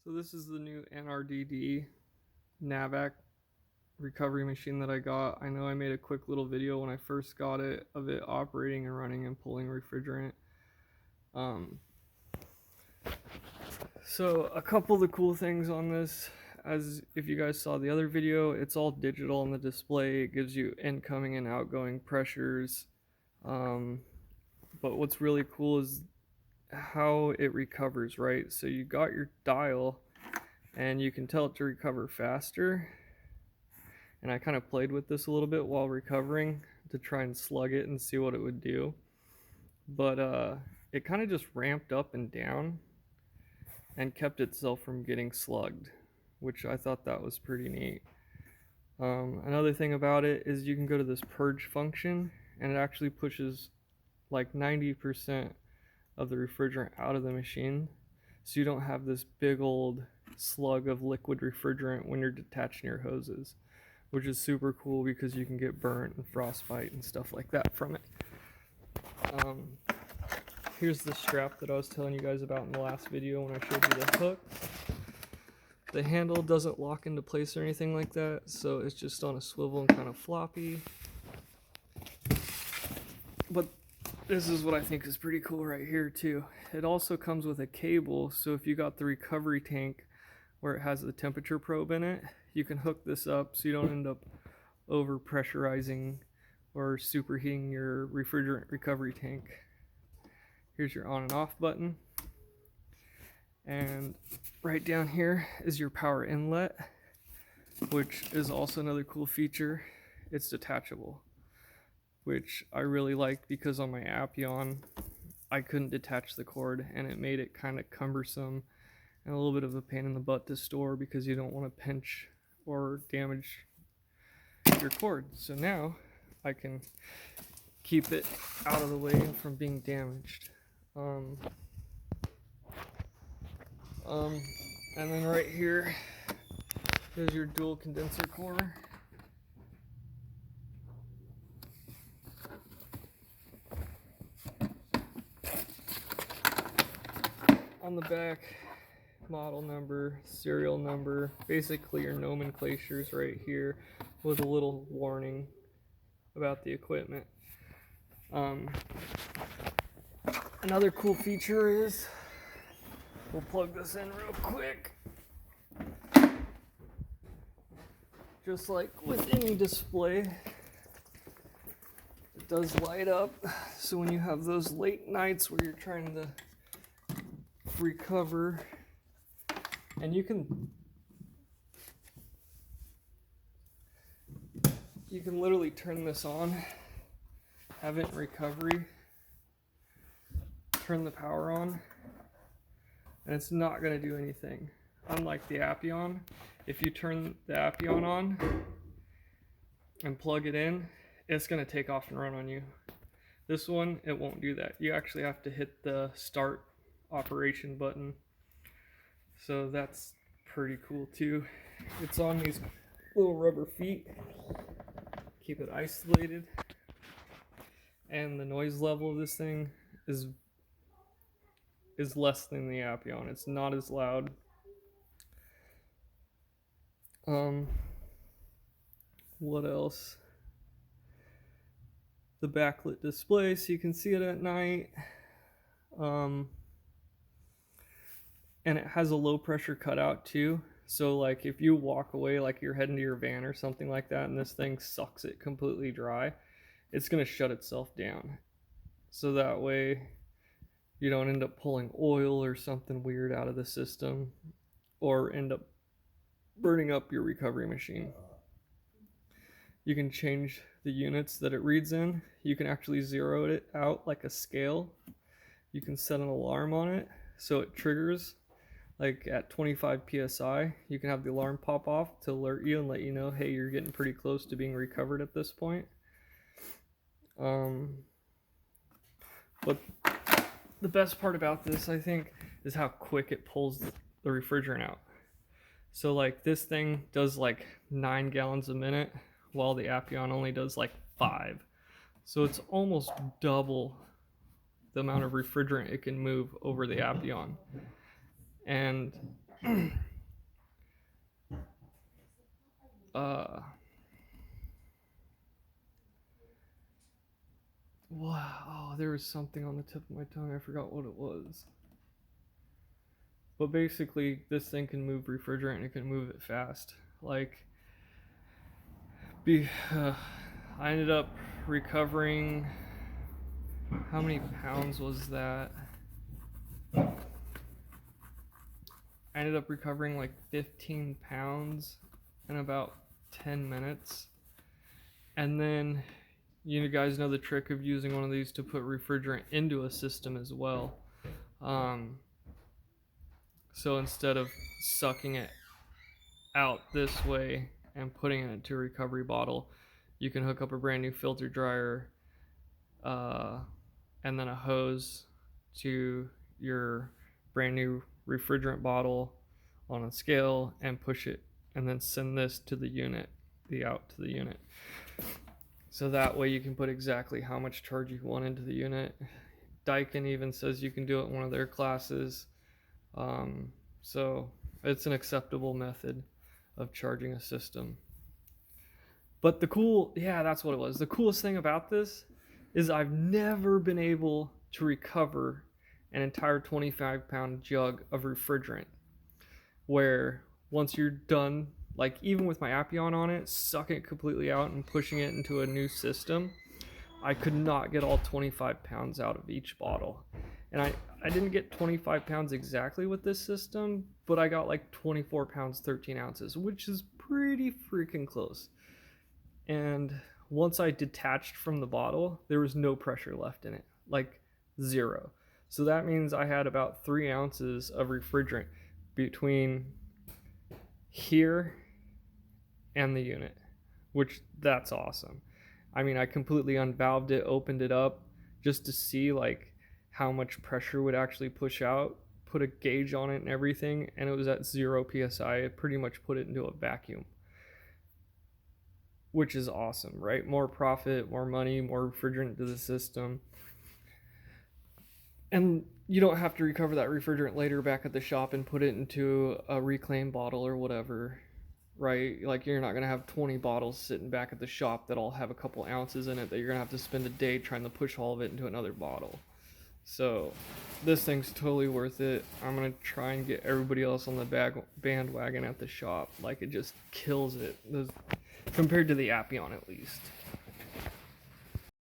So this is the new nrdd navac recovery machine that I got. I know I made a quick little video when I first got it of it operating and running and pulling refrigerant. So a couple of the cool things on this, as if you guys saw the other video, it's all digital on the display. It gives you incoming and outgoing pressures. But what's really cool is how it recovers, right? So you got your dial and you can tell it to recover faster. And I kind of played with this a little bit while recovering to try and slug it and see what it would do. But it kind of just ramped up and down and kept itself from getting slugged, which I thought that was pretty neat. Another thing about it is you can go to this purge function and it actually pushes like 90% of the refrigerant out of the machine, so you don't have this big old slug of liquid refrigerant when you're detaching your hoses, which is super cool because you can get burnt and frostbite and stuff like that from it. Here's the strap that I was telling you guys about in the last video when I showed you the hook. The handle doesn't lock into place or anything like that, so it's just on a swivel and kind of floppy. But this is what I think is pretty cool right here too. It also comes with a cable, so if you got the recovery tank where it has the temperature probe in it, you can hook this up so you don't end up over pressurizing or superheating your refrigerant recovery tank. Here's your on and off button, and right down here is your power inlet, which is also another cool feature. It's detachable, which I really liked because on my appion I couldn't detach the cord and it made it kind of cumbersome and a little bit of a pain in the butt to store because you don't want to pinch or damage your cord. So now I can keep it out of the way from being damaged. And then right here is your dual condenser core. On the back, model number, serial number, basically your nomenclatures right here with a little warning about the equipment. Another cool feature is, we'll plug this in real quick. Just like with any display, it does light up. So when you have those late nights where you're trying to recover, and you can literally turn this on, have it in recovery, turn the power on, and it's not going to do anything. Unlike the appion, if you turn the appion on and plug it in, it's going to take off and run on you. This one, it won't do that. You actually have to hit the start operation button. So that's pretty cool too. It's on these little rubber feet, keep it isolated, and the noise level of this thing is less than the appion. It's not as loud. What else? The backlit display so you can see it at night. And it has a low pressure cutout too. So like if you walk away, like you're heading to your van or something like that, and this thing sucks it completely dry, it's gonna shut itself down. So that way you don't end up pulling oil or something weird out of the system or end up burning up your recovery machine. You can change the units that it reads in. You can actually zero it out like a scale. You can set an alarm on it so it triggers like at 25 psi. You can have the alarm pop off to alert you and let you know, hey, you're getting pretty close to being recovered at this point. But the best part about this, I think, is how quick it pulls the refrigerant out. So like this thing does like 9 gallons a minute while the appion only does like 5. So it's almost double the amount of refrigerant it can move over the appion. And Wow, there was something on the tip of my tongue. I forgot what it was. But basically, this thing can move refrigerant and it can move it fast. Like, I ended up recovering. How many pounds was that? I ended up recovering like 15 pounds in about 10 minutes. And then you guys know the trick of using one of these to put refrigerant into a system as well. So instead of sucking it out this way and putting it into a recovery bottle, you can hook up a brand new filter dryer and then a hose to your brand new refrigerant bottle on a scale and push it, and then send this to the unit, the out to the unit. So that way you can put exactly how much charge you want into the unit. Daikin even says you can do it in one of their classes. So it's an acceptable method of charging a system. But that's what it was. The coolest thing about this is I've never been able to recover an entire 25-pound jug of refrigerant, where once you're done, like even with my appion on it, sucking it completely out and pushing it into a new system, I could not get all 25 pounds out of each bottle. And I didn't get 25 pounds exactly with this system, but I got like 24 pounds 13 ounces, which is pretty freaking close. And once I detached from the bottle, there was no pressure left in it, like zero. So that means I had about 3 ounces of refrigerant between here and the unit, which that's awesome. I mean, I completely unvalved it, opened it up just to see like how much pressure would actually push out, put a gauge on it and everything, and it was at 0 psi. It pretty much put it into a vacuum, which is awesome, right? More profit, more money, more refrigerant to the system. And you don't have to recover that refrigerant later back at the shop and put it into a reclaimed bottle or whatever, right? Like you're not going to have 20 bottles sitting back at the shop that all have a couple ounces in it that you're going to have to spend a day trying to push all of it into another bottle. So this thing's totally worth it. I'm going to try and get everybody else on the bandwagon at the shop. Like it just kills it, compared to the appion at least.